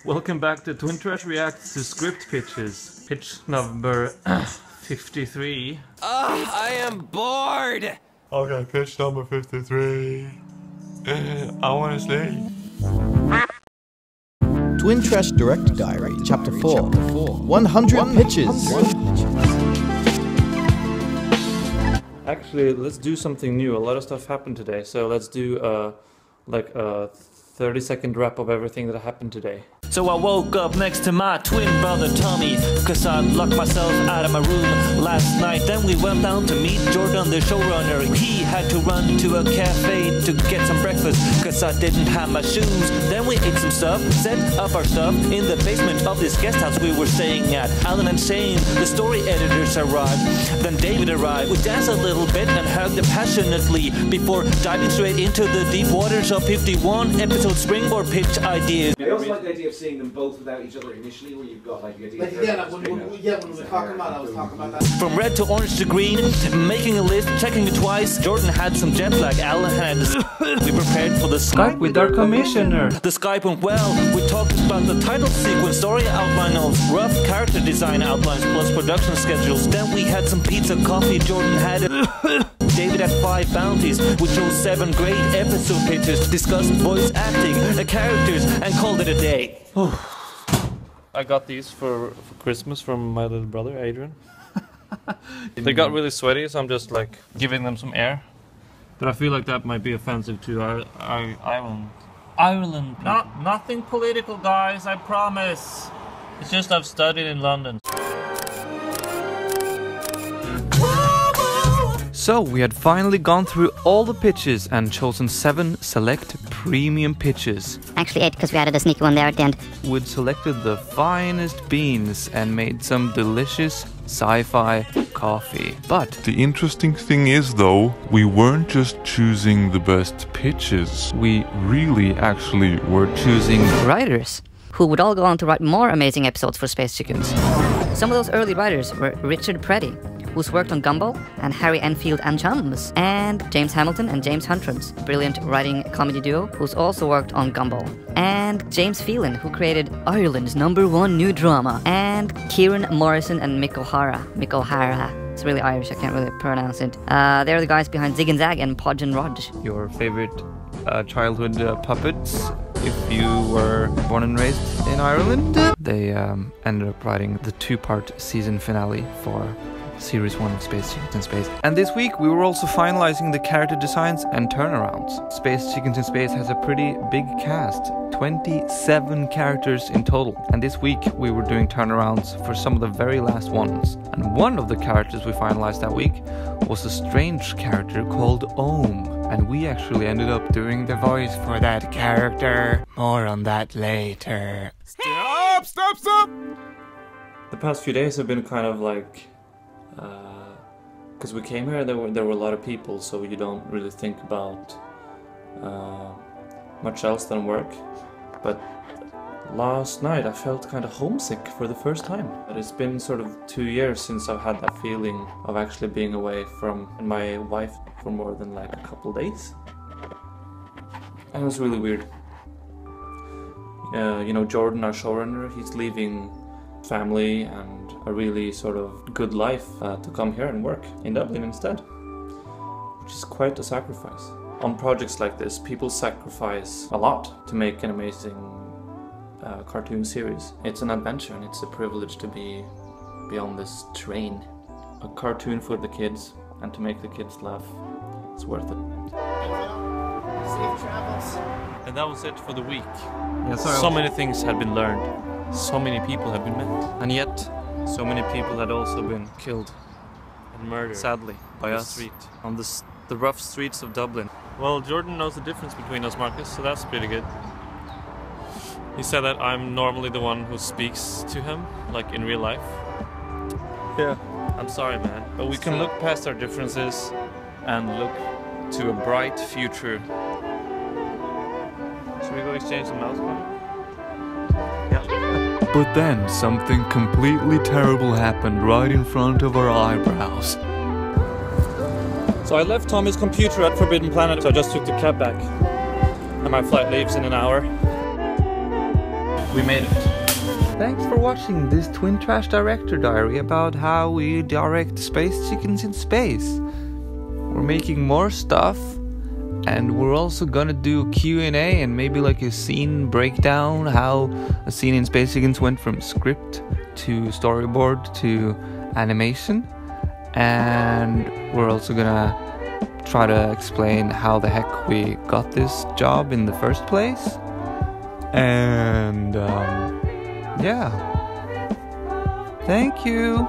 Welcome back to TwinTrash reacts to script pitches. Pitch number 53. I am bored! Okay, pitch number 53. I wanna sleep. TwinTrash Direct Diary, Chapter 4. 100 pitches. Actually, let's do something new. A lot of stuff happened today, so let's do like a 30-second wrap of everything that happened today. So I woke up next to my twin brother Tommy, cause I locked myself out of my room last night. Then we went down to meet Jordan, the showrunner. He had to run to a cafe to get some breakfast, cause I didn't have my shoes. Then we ate some stuff, set up our stuff in the basement of this guest house we were staying at. Alan and Shane, the story editors, arrived. Then David arrived. We danced a little bit and hugged passionately before diving straight into the deep waters of 51 episode springboard pitch ideas. I also like the idea of seeing them both without each other initially, where you've got like the idea. When we were talking about, I was talking about that. From red to orange to green, making a list, checking it twice. Jordan had some jet lag, Alan had we prepared for the Skype with our commissioner. The Skype went well. We talked about the title sequence, story outline notes, rough character design outlines, plus production schedules. Then we had some pizza, coffee. Jordan had David had 5 bounties. We chose 7 great episode pitches, discussed voice acting, the characters, and called it a day. I got these for Christmas from my little brother, Adrian. They got really sweaty, so I'm just like giving them some air. But I feel like that might be offensive to Ireland people. Nothing political, guys, I promise. It's just I've studied in London. So we had finally gone through all the pitches and chosen 7 select premium pitches. Actually 8, because we added a sneaky one there at the end. We'd selected the finest beans and made some delicious sci-fi coffee. But The interesting thing is, though, we weren't just choosing the best pitches. We really actually were choosing Writers, who would all go on to write more amazing episodes for Space Chickens. Some of those early writers were Richard Preddy, who's worked on Gumball, and Harry Enfield and Chums, and James Hamilton and James Huntrams, brilliant writing comedy duo, who's also worked on Gumball, and James Phelan, who created Ireland's #1 new drama, and Kieran Morrison and Mick O'Hara. It's really Irish, I can't really pronounce it. They're the guys behind Zig and Zag and Podge and Rog. your favorite childhood puppets, if you were born and raised in Ireland. They ended up writing the 2-part season finale for Series 1 of Space Chickens in Space. And this week we were also finalizing the character designs and turnarounds. Space Chickens in Space has a pretty big cast, 27 characters in total. And this week we were doing turnarounds for some of the very last ones. And one of the characters we finalized that week was a strange character called Ohm. And we actually ended up doing the voice for that character. More on that later. Stop! The past few days have been kind of like... because we came here, there were a lot of people, so you don't really think about much else than work. But last night I felt kind of homesick for the first time. But it's been sort of 2 years since I've had that feeling of actually being away from my wife for more than like a couple days. And it was really weird. You know, Jordan, our showrunner, he's leaving family and a really sort of good life to come here and work in Dublin instead, which is quite a sacrifice. On projects like this, people sacrifice a lot to make an amazing cartoon series. It's an adventure and it's a privilege to be on this train. A cartoon for the kids and to make the kids laugh. It's worth it. Safe travels. And that was it for the week. Yeah, so many things had been learned. So many people have been met, and yet so many people had also been killed and murdered, sadly, by us on the rough streets of Dublin. Well, Jordan knows the difference between us, Marcus, so that's pretty good. He said that I'm normally the one who speaks to him, like in real life. Yeah. I'm sorry, man, but we can look past our differences and look to a bright future. Should we go exchange some mouse money? But then something completely terrible happened right in front of our eyebrows. So I left Tommy's computer at Forbidden Planet, so I just took the cab back. And my flight leaves in an hour. We made it. Thanks for watching this TwinTrash Director Diary about how we direct space chickens in space. We're making more stuff, and we're also gonna do a Q&A and maybe like a scene breakdown, how a scene in Space Chickens went from script to storyboard to animation. And we're also gonna try to explain how the heck we got this job in the first place. And yeah, thank you.